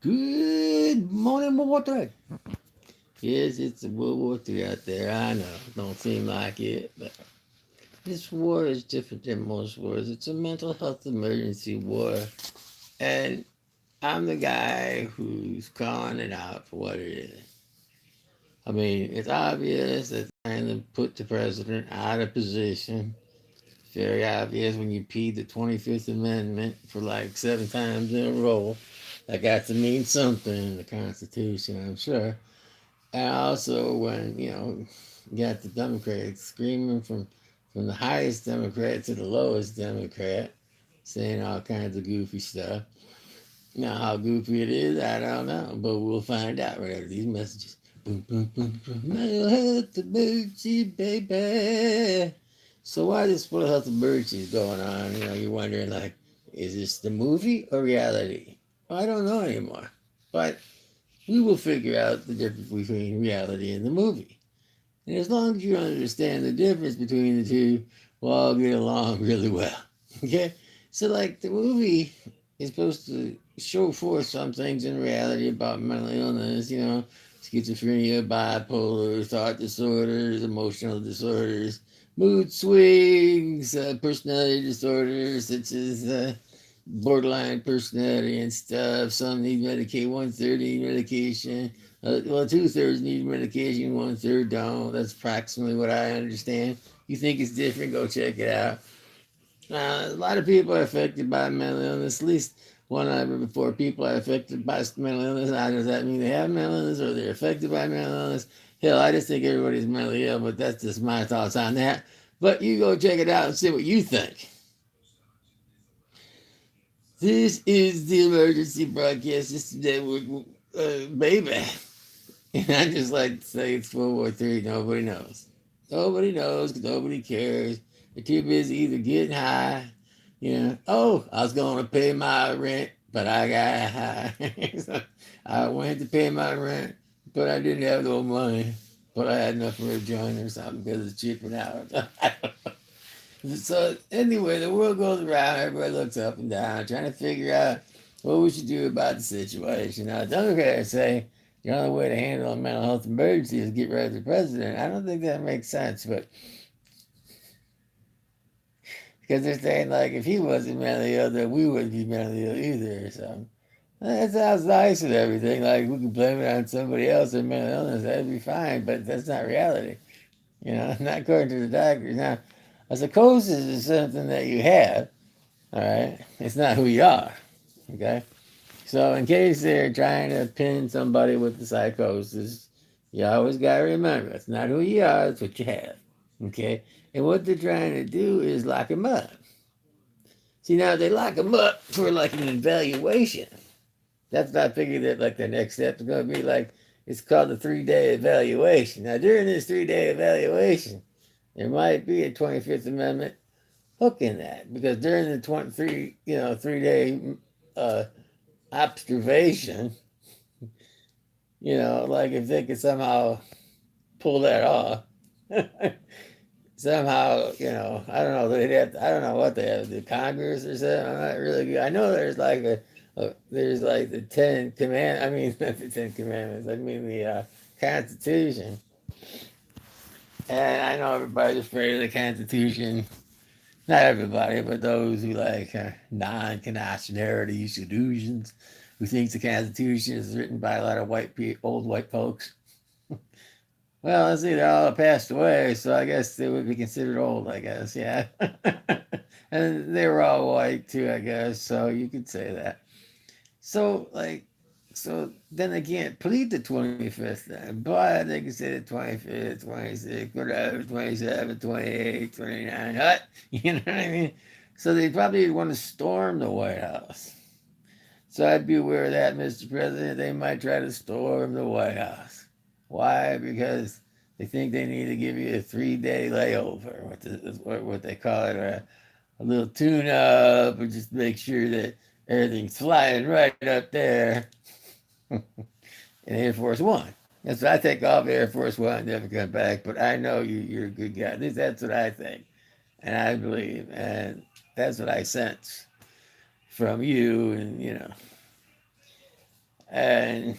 Good morning, World War Three. Yes, it's a World War Three out there. I know, don't seem like it, but this war is different than most wars. It's a mental health emergency war, and I'm the guy who's calling it out for what it is. I mean, it's obvious that they're trying to put the president out of position. Very obvious when you read the 25th Amendment for like 7 times in a row. That got to mean something in the Constitution, I'm sure. And also when, you got the Democrats screaming from the highest Democrat to the lowest Democrat, saying all kinds of goofy stuff. Now, how goofy it is, I don't know, but we'll find out right after these messages. Boom, boom, boom, boom. Mental health emergency, baby. So why this mental health emergency is going on? You're wondering, like, is this the movie or reality? Well, I don't know anymore. But we will figure out the difference between reality and the movie. And as long as you understand the difference between the two, we'll all get along really well. Okay? So, like, the movie is supposed to show forth some things in reality about mental illness, schizophrenia, bipolar, thought disorders, emotional disorders, mood swings, personality disorders, such as borderline personality and stuff. Some need medication, one third need medication. Well, two-thirds need medication, one-third don't. That's approximately what I understand. You think it's different? Go check it out. A lot of people are affected by mental illness. At least one out of 4 people are affected by mental illness. Now, does that mean they have mental illness or they're affected by mental illness? Hell, I just think everybody's mentally ill, but that's just my thoughts on that. But you go check it out and see what you think. This is the emergency broadcast. This is baby. And I just like to say it's World War III. Nobody knows. Nobody knows because nobody cares. They're too busy either getting high, Oh, I was going to pay my rent, but I got high. So I went to pay my rent, but I didn't have no money. But I had enough for a joint or something because it's cheaper now. So anyway, the world goes around. Everybody looks up and down, trying to figure out what we should do about the situation. Now, Democrats say the only way to handle a mental health emergency is get rid of the president. I don't think that makes sense, but because they're saying like if he wasn't mentally ill, then we wouldn't be mentally ill either. So that sounds nice and everything. Like we could blame it on somebody else or mental illness, that'd be fine. But that's not reality. Not according to the doctors. Now, a psychosis is something that you have. All right, it's not who you are. Okay, so in case they're trying to pin somebody with the psychosis, you always gotta remember it's not who you are; it's what you have. Okay, and what they're trying to do is lock them up. See, now they lock them up for like an evaluation. That's not figuring that like the next step is going to be like it's called the 3-day evaluation. Now during this 3-day evaluation, there might be a 25th Amendment hook in that because during the 23, 3-day uh, observation, like if they could somehow pull that off, somehow, I don't know, I don't know what they have, the Congress or something. I'm not really good. I know there's like there's like the 10 command. I mean, not the 10 commandments. I mean the Constitution. And I know everybody's afraid of the Constitution. Not everybody, but those who like non-constitutionality delusions, who thinks the Constitution is written by a lot of old white folks. Well, let's see, they're all passed away, so I guess they would be considered old, I guess, yeah. And they were all white too, I guess, so you could say that. So, like, so then they can't plead the 25th then, but they can say the 25th, 26th, whatever, 27, 28, 29, what? You know what I mean? So they probably want to storm the White House. So I'd be aware of that, Mr. President. They might try to storm the White House. Why? Because they think they need to give you a 3-day layover, what they call it, or a little tune up, or just make sure that everything's flying right up there in Air Force One. And so I take off Air Force One, never come back, but I know you're a good guy. At least that's what I think, and I believe, and that's what I sense from you, and And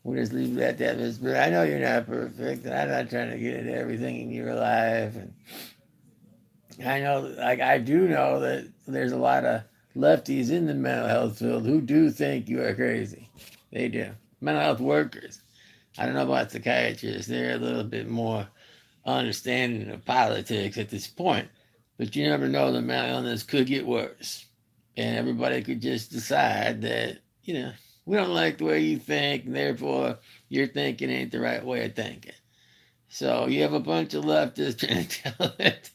we'll just leave it at that. But I know you're not perfect, and I'm not trying to get into everything in your life. And I know, like, I do know that there's a lot of lefties in the mental health field who do think you are crazy. They do. Mental health workers. I don't know about psychiatrists. They're a little bit more understanding of politics at this point. But you never know, the mental illness could get worse. And everybody could just decide that, we don't like the way you think, and therefore your thinking ain't the right way of thinking. So you have a bunch of leftists trying to tell it.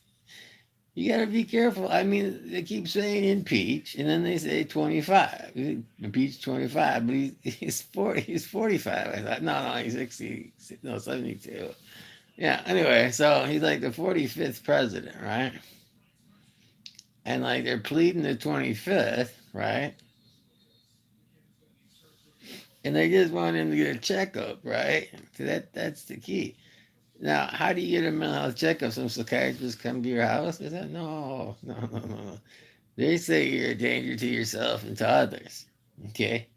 You got to be careful. I mean, they keep saying impeach, and then they say 25. Impeach 25, but he's 40. He's 45. I thought, no, he's 60. No, 72. Yeah. Anyway, so he's like the 45th president, right? And like they're pleading the 25th, right? And they just want him to get a checkup, right? So that's the key. Now, how do you get a mental health checkup? Some psychiatrist come to your house? Is that no. They say you're a danger to yourself and to others. Okay.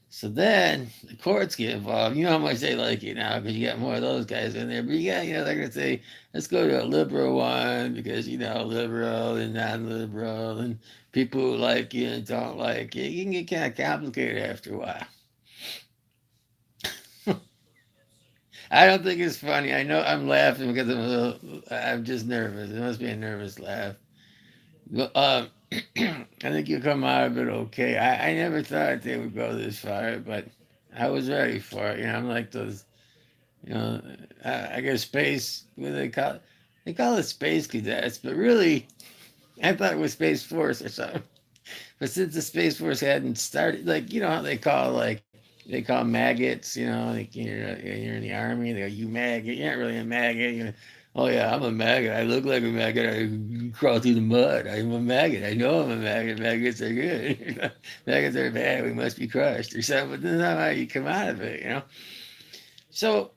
So then the courts get involved. You know how much they like you now because you got more of those guys in there. But they're going to say, let's go to a liberal one because, liberal and non liberal and people who like you and don't like you. You can get kind of complicated after a while. I don't think it's funny. I know I'm laughing because I'm just nervous. It must be a nervous laugh. Well, I think you come out of it okay. I never thought they would go this far, but I was ready for it. I'm like those, I guess space, what do they call it? They call it space cadets, but really, I thought it was Space Force or something. But since the Space Force hadn't started, like, how they call maggots, like you're in the army, they go, you maggot, you're not really a maggot. Oh yeah, I'm a maggot. I look like a maggot. I crawl through the mud. I'm a maggot. I know I'm a maggot. Maggots are good. Maggots are bad. We must be crushed or something. But that's not how you come out of it. So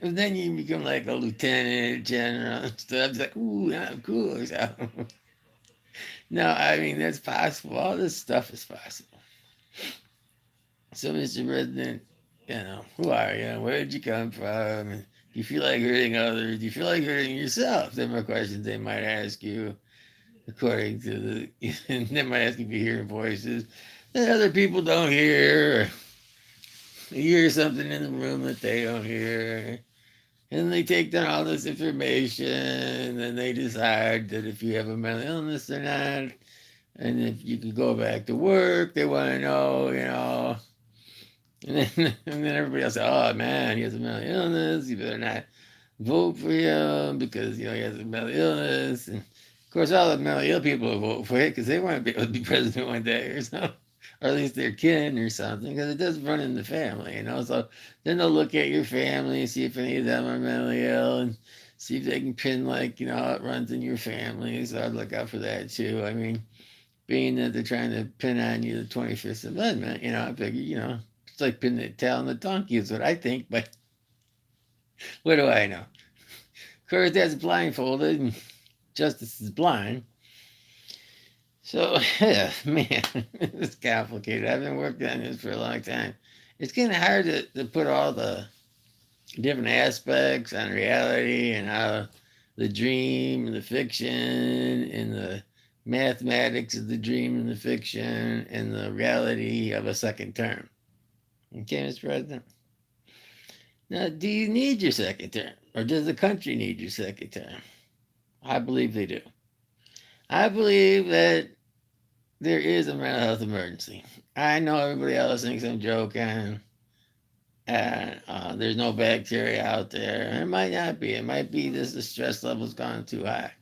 then you become like a lieutenant general and stuff. It's like, ooh, I'm cool. So, no, I mean, that's possible. All this stuff is possible. So, Mr. President, who are you? Where did you come from? Do you feel like hurting others? Do you feel like hurting yourself? Them are questions they might ask you, according to they might ask you if you hear voices that other people don't hear. Or you hear something in the room that they don't hear. And they take down all this information, and they decide that if you have a mental illness or not, and if you could go back to work, they want to know. And then everybody else says, oh man, he has a mental illness. You better not vote for him because he has a mental illness. And of course, all the mentally ill people will vote for it because they want to be able to be president one day or something, or at least their kin or something, because it does run in the family. So then they'll look at your family, see if any of them are mentally ill, and see if they can pin how it runs in your family. So I'd look out for that too. I mean, being that they're trying to pin on you the 25th Amendment, I figure, it's like pinning the tail on the donkey is what I think, but what do I know? Of course, that's blindfolded, and justice is blind. So, yeah, man, it's complicated. I've been working on this for a long time. It's kind of hard to put all the different aspects on reality and how the dream and the fiction and the mathematics of the dream and the fiction and the reality of a second term. Okay, Mr. President? Now, do you need your second term? Or does the country need your second term? I believe they do. I believe that there is a mental health emergency. I know everybody else thinks I'm joking. And there's no bacteria out there. It might not be. It might be just the stress level's gone too high.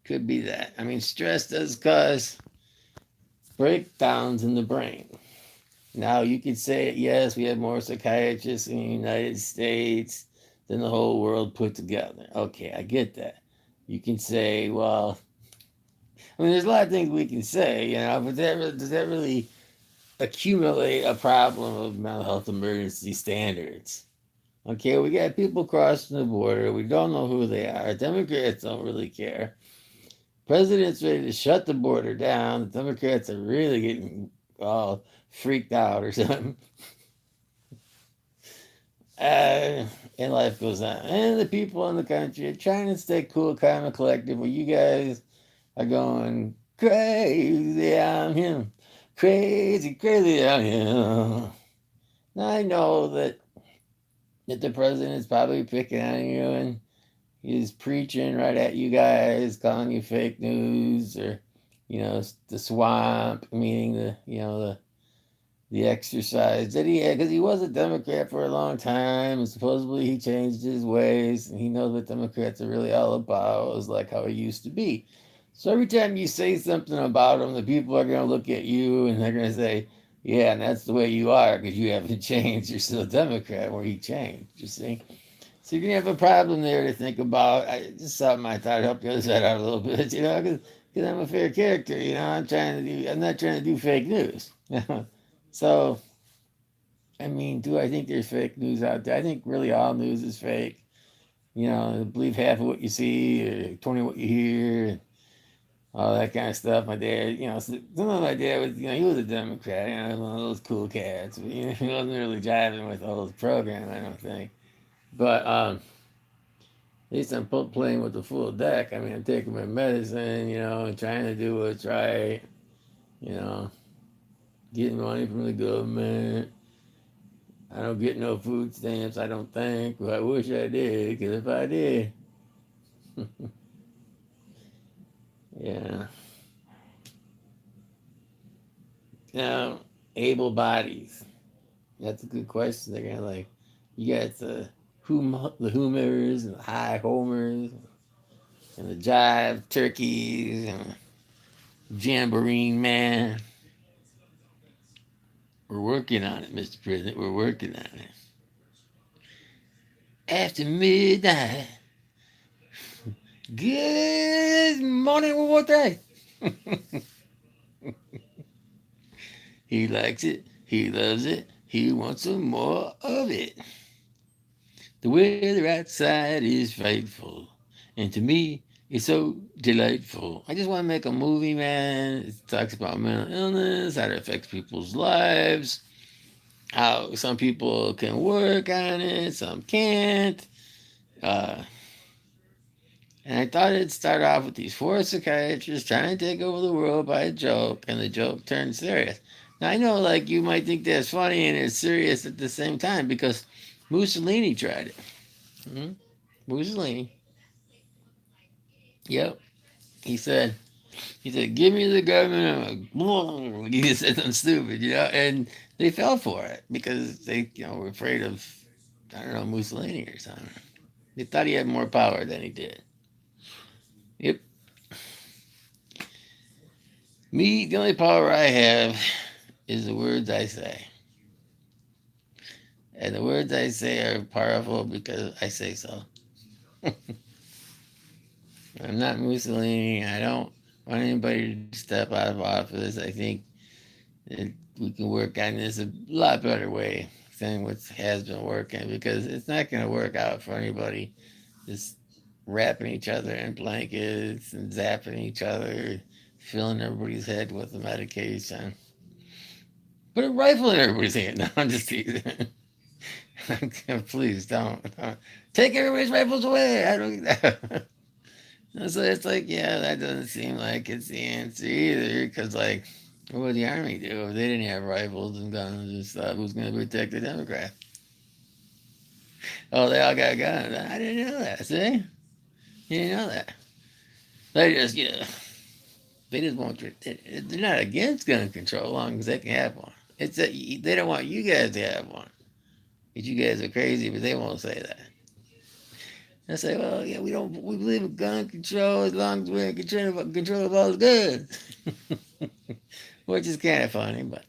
Could be that. I mean, stress does cause breakdowns in the brain. Now, you could say, yes, we have more psychiatrists in the United States than the whole world put together. Okay, I get that. You can say, well, I mean, there's a lot of things we can say, but does that really accumulate a problem of mental health emergency standards? Okay, we got people crossing the border. We don't know who they are. Democrats don't really care. President's ready to shut the border down. The Democrats are really getting all freaked out or something. And life goes on. And the people in the country are trying to stay cool, calm, and collective. Well, you guys are going crazy on him. Crazy, crazy on him. Now I know that the president's probably picking on you and he's preaching right at you guys, calling you fake news or, the swamp, meaning the exercise that he had, because he was a Democrat for a long time, and supposedly he changed his ways, and he knows what Democrats are really all about. It was like how he used to be. So every time you say something about him, the people are going to look at you and they're going to say, yeah, and that's the way you are because you haven't changed. You're still a Democrat where he changed, you see? So you're going to have a problem there to think about. Just something I thought helped the other side out a little bit, because I'm a fair character, I'm not trying to do fake news. So, I mean, do I think there's fake news out there? I think really all news is fake. Believe half of what you see or 20 what you hear, and all that kind of stuff. My dad, some of my dad was, he was a Democrat, one of those cool cats. But, he wasn't really jiving with all those programs, I don't think. But at least I'm playing with the full deck. I mean, I'm taking my medicine, and trying to do what's right, you know, getting money from the government. I don't get no food stamps, I don't think, but I wish I did, because if I did, yeah. Now, able bodies. That's a good question. They're gonna like, you got the Hoomers and the High Homers and the Jive Turkeys and the Jamboree Man. We're working on it, Mr. President. We're working on it. After midnight. Good morning, one more day. He likes it. He loves it. He wants some more of it. The weather outside is frightful, and to me, it's so delightful. I just want to make a movie, man. It talks about mental illness, how it affects people's lives, how some people can work on it, some can't. Uh, and I thought it'd start off with these four psychiatrists trying to take over the world by a joke, and the joke turned serious. Now, I know, like, you might think that's funny and it's serious at the same time because Mussolini tried it. Hmm? Mussolini. Yep. He said, give me the government. I'm like, he said something stupid, and they fell for it because they, were afraid of, I don't know, Mussolini or something. They thought he had more power than he did. Yep. Me, the only power I have is the words I say. And the words I say are powerful because I say so. I'm not Mussolini. I don't want anybody to step out of office. I think that we can work on this a lot better way than what has been working because it's not going to work out for anybody just wrapping each other in blankets and zapping each other, filling everybody's head with the medication. Put a rifle in everybody's hand. No, I'm just teasing. Please don't. Take everybody's rifles away. I don't. So it's like, yeah, that doesn't seem like it's the answer either. Because, like, what would the army do if they didn't have rifles and guns and stuff? Who's going to protect the Democrats? Oh, they all got guns. I didn't know that. See, you didn't know that. They just, they just won't. They're not against gun control as long as they can have one. It's that they don't want you guys to have one. Because you guys are crazy, but they won't say that. I say, well, yeah, we believe in gun control as long as we're in control of all the guns. Which is kind of funny, but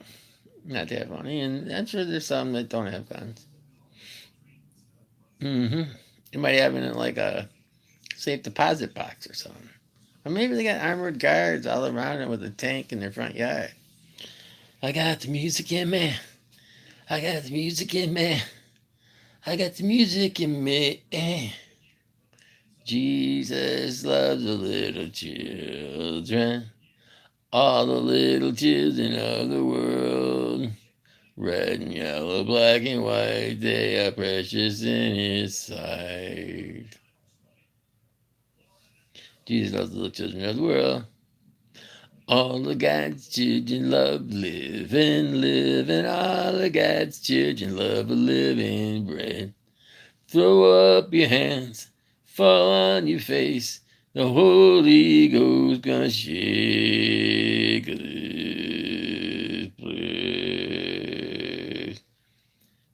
not that funny. And I'm sure there's some that don't have guns. Mm-hmm. They might have it in like a safe deposit box or something. Or maybe they got armored guards all around them with a tank in their front yard. I got the music in me. I got the music in me. I got the music in me. Jesus loves the little children, all the little children of the world. Red and yellow, black and white, they are precious in his sight. Jesus loves the little children of the world. All of God's children love living. All of God's children love a living bread. Throw up your hands, fall on your face. The Holy Ghost gonna shake this place.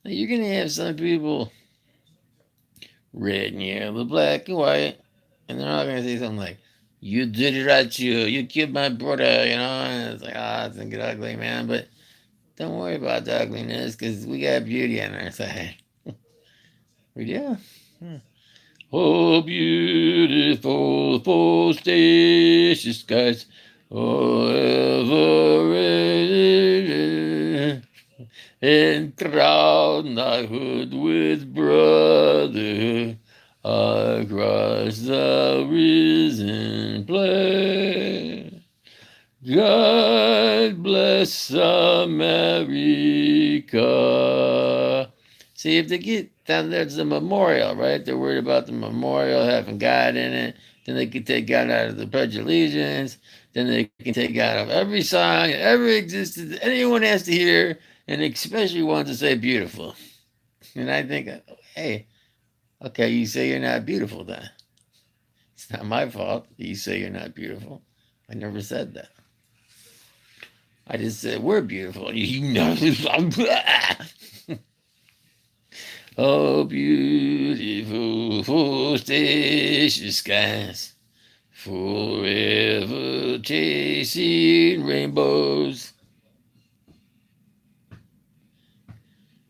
Now you're gonna have some people red and yellow, black and white, and they're all gonna say something like, "You did it right, you killed my brother," you know. And it's like, it's gonna get ugly, man. But don't worry about the ugliness, because we got beauty on our side. We do. Oh, beautiful, full spacious skies, oh, ever enthroned knighthood with brotherhood across the risen plain. God bless America. See, if they get down there's the memorial, right? They're worried about the memorial having God in it. Then they can take God out of the Pledge of Allegiance. Then they can take God out of every song that ever existed that anyone has to hear, and especially ones that say beautiful. And I think, hey, okay, you say you're not beautiful then. It's not my fault that you say you're not beautiful. I never said that. I just said we're beautiful. You know. Oh, beautiful, full station skies, forever chasing rainbows.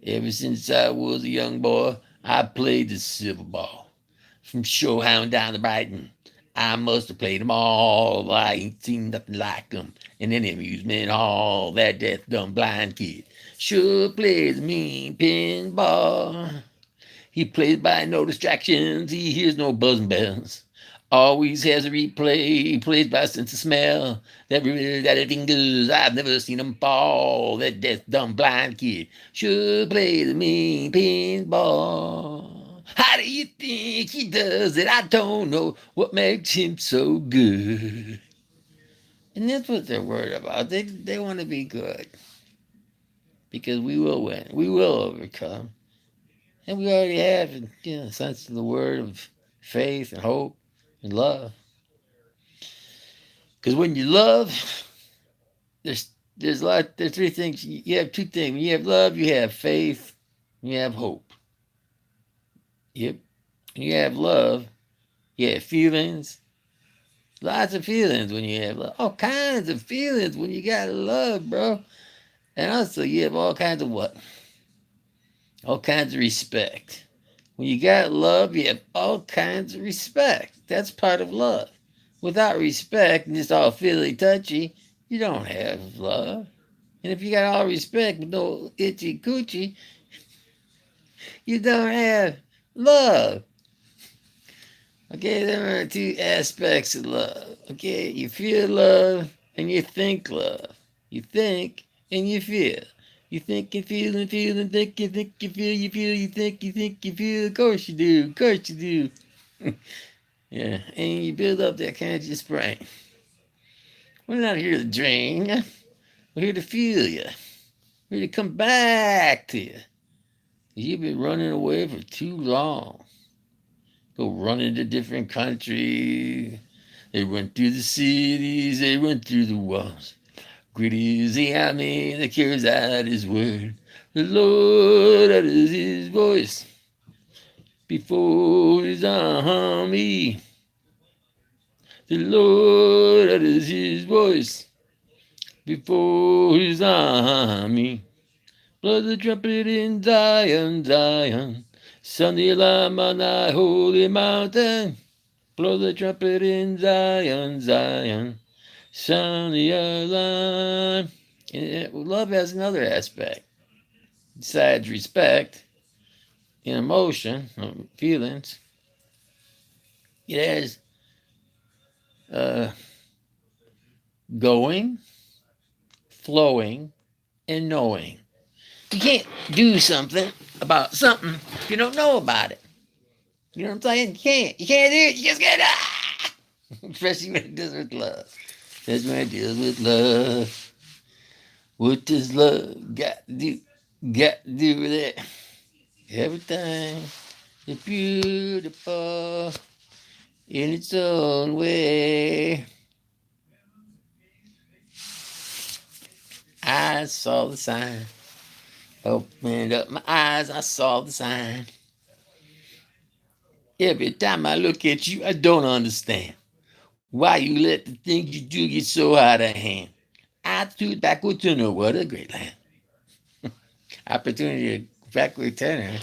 Ever since I was a young boy, I played the silver ball. From Showhound down to Brighton, I must have played them all. I ain't seen nothing like them in any amusement hall. That deaf, dumb, blind kid sure plays mean pinball. He plays by no distractions. He hears no buzzing bells. Always has a replay. He plays by sense of smell. That fingers, I've never seen him fall. That deaf, dumb, blind kid sure plays mean pinball. How do you think he does it? I don't know what makes him so good. And that's what they're worried about. They want to be good. Because we will win. We will overcome. And we already have, a sense of the word of faith and hope and love. Because when you love, there's there's three things. You have two things. When you have love, you have faith, and you have hope. Yep. When you have love, you have feelings. Lots of feelings when you have love. All kinds of feelings when you got love, bro. And also you have all kinds of what? All kinds of respect. When you got love, you have all kinds of respect. That's part of love. Without respect and just all feely touchy, you don't have love. And if you got all respect but no itchy coochie, you don't have love. Okay, there are two aspects of love. Okay, you feel love and you think love. You think and you feel. You think and feel and feel and think you feel, you feel, you think you feel. Of course you do. Of course you do. Yeah, and you build up that conscious brain. We're not here to drain you. We're here to feel you. We're here to come back to you. You've been running away for too long. Go running to different countries. They run through the cities. They run through the walls. Great is the army that carries out his word. The Lord utters his voice before his army. The Lord utters his voice before his army. Blow the trumpet in Zion, Zion. Sound the alarm on thy holy mountain. Blow the trumpet in Zion, Zion. Sound the alarm. And love has another aspect. Besides respect and emotion, feelings, There's uh, going, flowing, and knowing. You can't do something about something if you don't know about it. You know what I'm saying? You can't. You can't do it. You just can't. Ah! Especially when it deals with love. Especially when it deals with love. What does love got to do? Got to do with it? Everything is beautiful in its own way. I saw the sign. Opened up my eyes, I saw the sign. Every time I look at you, I don't understand why you let the things you do get so out of hand. I too backward turner, what a great land. Opportunity to backward turner,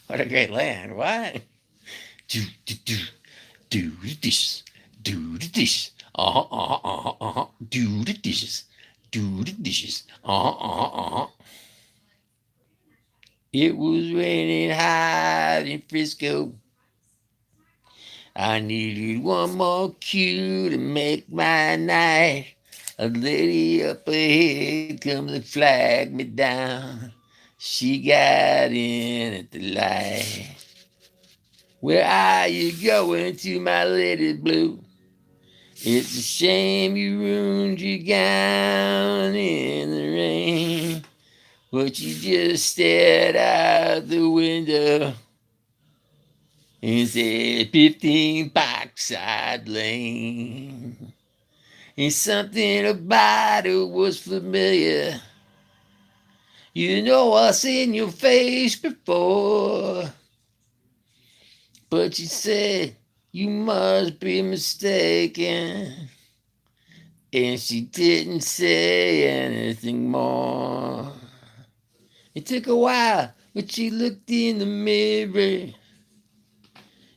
what a great land. What? Do, do, do, do the dishes, do the dishes. Do the dishes, do the dishes. It was raining hard in Frisco. I needed one more cue to make my night. A lady up ahead come to flag me down. She got in at the light. Where are you going to, my lady blue? It's a shame you ruined your gown in the rain. But you just stared out the window and said 15 Parkside Lane. And something about it was familiar. You know I seen your face before. But you said you must be mistaken. And she didn't say anything more. It took a while, but she looked in the mirror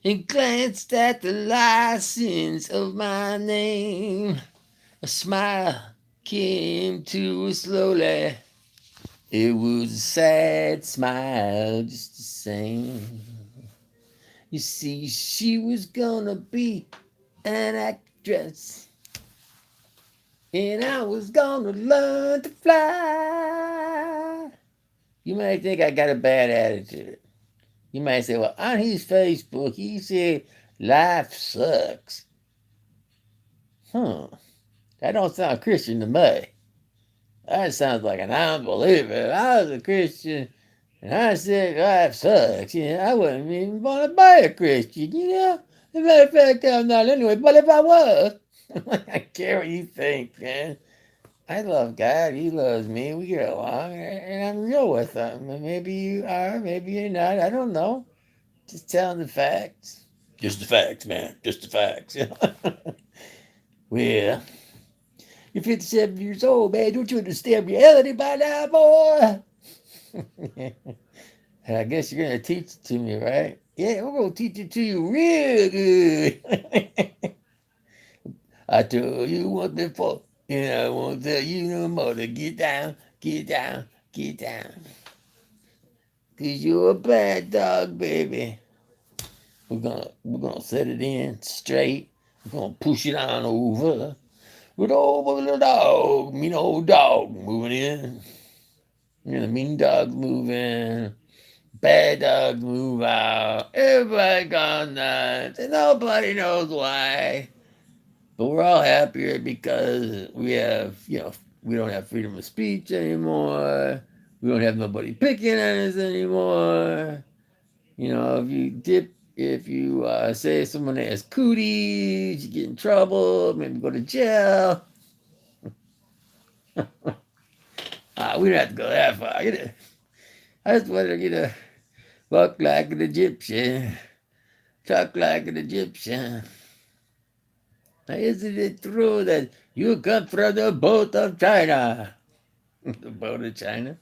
and glanced at the license of my name. A smile came to her slowly. It was a sad smile just the same. You see, she was gonna be an actress, and I was gonna learn to fly. You might think I got a bad attitude. You might say, well, on his Facebook, he said life sucks. That don't sound Christian to me. That sounds like an unbeliever. If I was a Christian and I said life sucks, I wouldn't even want to be a Christian. As a matter of fact, I'm not anyway. But if I was, I don't care what you think, man. I love God. He loves me. We get along, and I'm real with him. And maybe you are, maybe you're not. I don't know. Just telling the facts. Just the facts, man. Just the facts. Well, you're 57 years old, man. Don't you understand reality by now, boy? I guess you're going to teach it to me, right? Yeah, we're going to teach it to you real good. I told you once before, and I won't tell you no more to get down, get down, get down. Because you're a bad dog, baby. We're gonna set it in straight. We're gonna push it on over. With old little dog, mean old dog moving in. Mean dogs moving. Bad dogs move out. Everybody gone nuts. And nobody knows why. But we're all happier because we have, we don't have freedom of speech anymore. We don't have nobody picking on us anymore. If you say someone has cooties, you get in trouble, maybe go to jail. We don't have to go that far. I just want to walk like an Egyptian, talk like an Egyptian. Now, isn't it true that you come from the boat of China? The boat of China?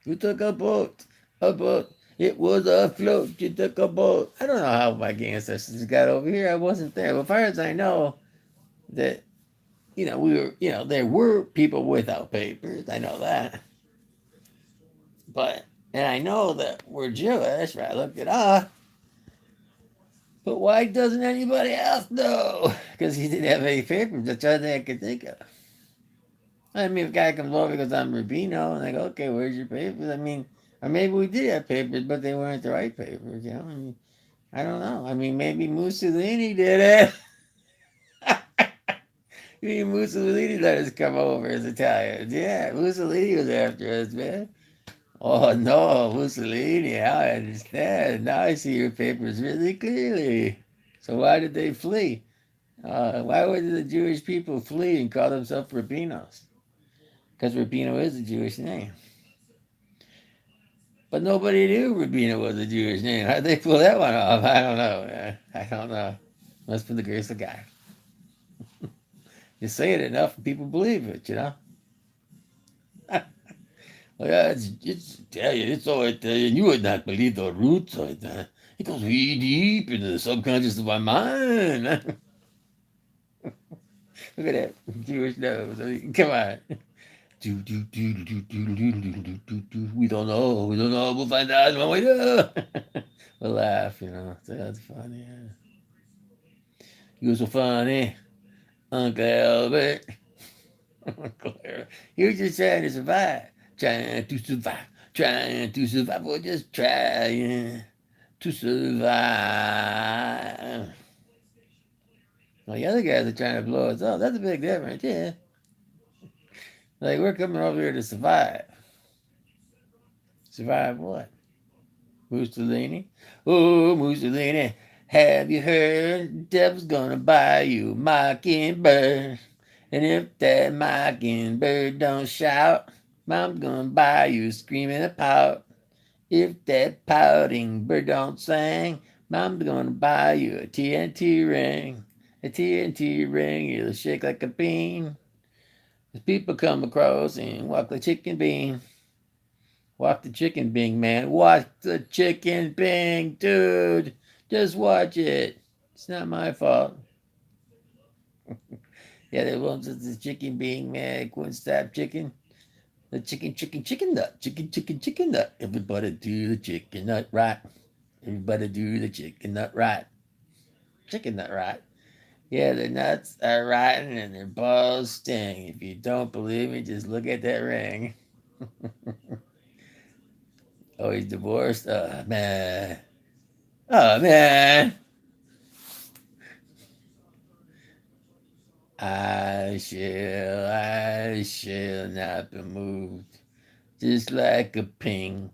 You took a boat. A boat. It was afloat. You took a boat. I don't know how my ancestors got over here. I wasn't there. But as far as I know, that, there were people without papers. I know that. And I know that we're Jewish, right? Look it up. But why doesn't anybody else know? Because he didn't have any papers. That's all they could think of. I mean, if a guy comes over because I'm Rubino, and they go, okay, where's your papers? I mean, or maybe we did have papers, but they weren't the right papers, you know? I mean, I don't know. I mean, maybe Mussolini did it. Maybe Mussolini let us come over as Italians. Yeah, Mussolini was after us, man. Oh, no, Mussolini, I understand. Now I see your papers really clearly. So why did they flee? Why would the Jewish people flee and call themselves Rabinos? Because Rabino is a Jewish name. But nobody knew Rabino was a Jewish name. How'd they pull that one off? I don't know, man. I don't know. Must be the grace of God. You say it enough and people believe it, you know? Well, yeah, it's all Italian. You would not believe the roots of it. It goes really deep into the subconscious of my mind. Look at that Jewish nose. I mean, come on. We don't know. We don't know. We'll find out when we do. We'll laugh, you know. That's funny. Yeah. You were so funny, Uncle Albert. Uncle Albert. He was just trying to survive. Trying to survive. Trying to survive. Or just trying to survive. Well, the other guys are trying to blow us up. That's a big difference, yeah. Like, we're coming over here to survive. Survive what? Mussolini? Oh, Mussolini, have you heard? The devil's gonna buy you a mockingbird. And if that mockingbird don't shout, Mom's gonna buy you screaming a pout. If that pouting bird don't sing, Mom's gonna buy you a TNT ring. A TNT ring, it'll shake like a bean. As people come across and walk like chicken bean. Watch the chicken bing, man. Watch the chicken bing, dude. Just watch it. It's not my fault. Yeah, they won't just the chicken bing, man. Couldn't stop chicken. The chicken nut. Chicken nut. Everybody do the chicken nut right. Everybody do the chicken nut right. Chicken nut right. Yeah, the nuts are rotten and their balls sting. If you don't believe me, just look at that ring. Oh, he's divorced? Oh, man. Oh, man. I shall not be moved, just like a ping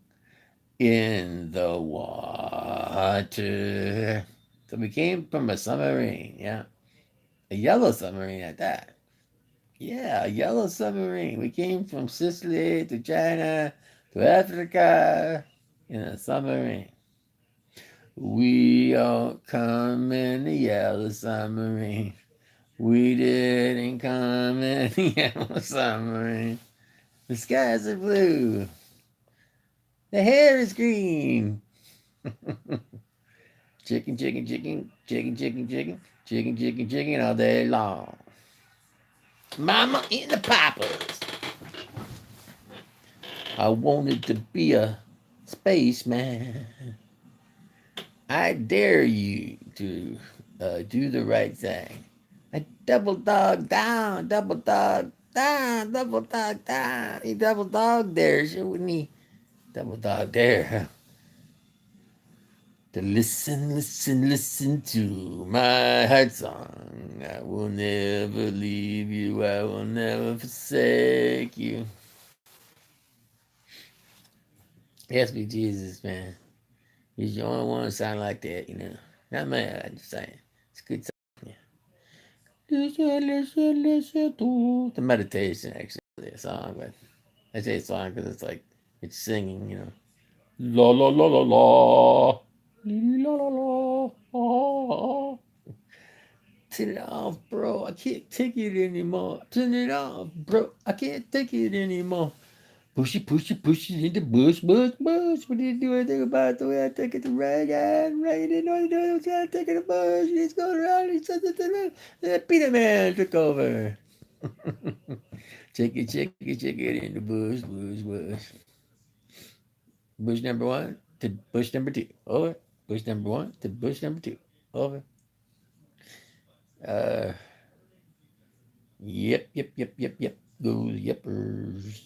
in the water. So we came from a submarine, yeah. A yellow submarine at that. Yeah, a yellow submarine. We came from Sicily to China to Africa in a submarine. We don't come in the yellow submarine. We didn't come in the yellow submarine. The skies are blue. The hair is green. Chicken, chicken, chicken, chicken, chicken, chicken, chicken, chicken, chicken all day long. Mama in the poppers. I wanted to be a spaceman. I dare you to do the right thing. I double dog down, double dog down, double dog down. He double dog there, shouldn't he? Double dog there. To listen, listen, listen to my heart song. I will never leave you. I will never forsake you. Yes, be Jesus, man. He's the only one that sound like that, you know. Not mad, I'm just saying. It's a good song. Yeah. Listen, listen, listen to the meditation, actually, a song, but I say song because it's like it's singing, you know. La la la la la. La la la. Oh. Turn it off, bro. I can't take it anymore. Turn it off, bro. I can't take it anymore. Push it, push it, push it in the bush, bush, bush. What did you do anything about the way I take it to Reagan? Reagan didn't know what to do. He was going to take it to Bush. He's going around. He said that Peter Man took over. Check it in the bush, bush, bush. Bush number one to bush number two. Over. Bush number one to bush number two. Over. Uh, yep. Goes yippers.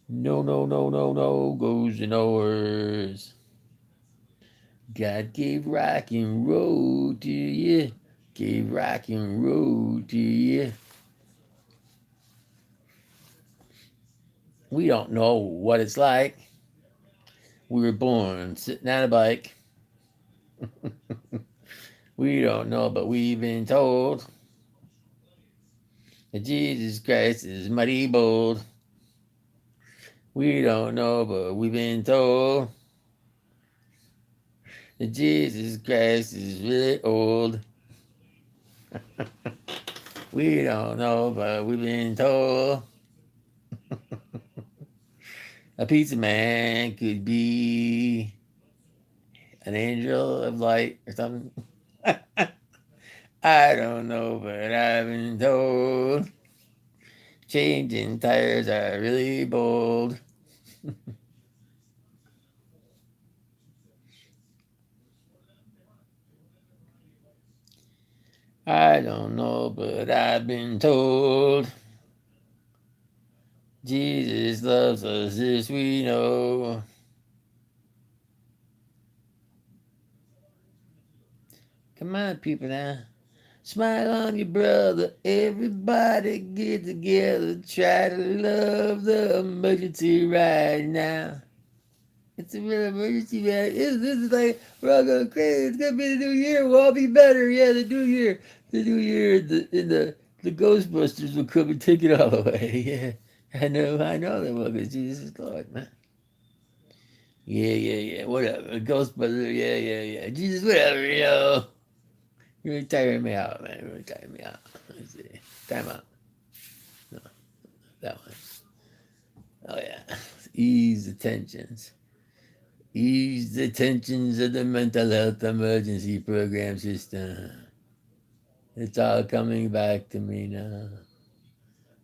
No. Goes the knowers. God gave rock and roll to you. Gave rock and roll to you. We don't know what it's like. We were born sitting on a bike. We don't know, but we've been told that Jesus Christ is mighty bold. We don't know, but we've been told that Jesus Christ is really old. We don't know, but we've been told a pizza man could be an angel of light or something. I don't know, but I've been told changing tires are really bold. I don't know, but I've been told Jesus loves us, this we know. Come on, people now. Smile on your brother. Everybody get together. Try to love the emergency right now. It's a real emergency, man. This is like, we're all going crazy. It's going to be the new year. We'll all be better. Yeah, the new year. The new year, the Ghostbusters will come and take it all away. Yeah, I know they will, because Jesus is Lord, man. Yeah. Whatever. Ghostbusters, yeah. Jesus, whatever, You're really tiring me out, man. You're really tiring me out. Let's see. Time out. No, that one. Oh, yeah. Ease the tensions. Ease the tensions of the mental health emergency program system. It's all coming back to me now.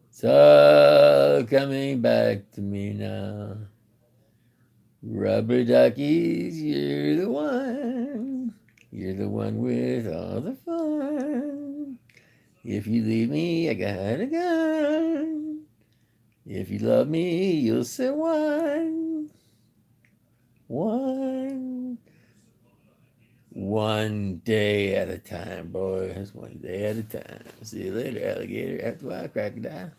It's all coming back to me now. Rubber duckies, you're the one. You're the one with all the fun. If you leave me, I got a gun. If you love me, you'll say one. One. One day at a time, boys. One day at a time. See you later, alligator. After a while, crocodile.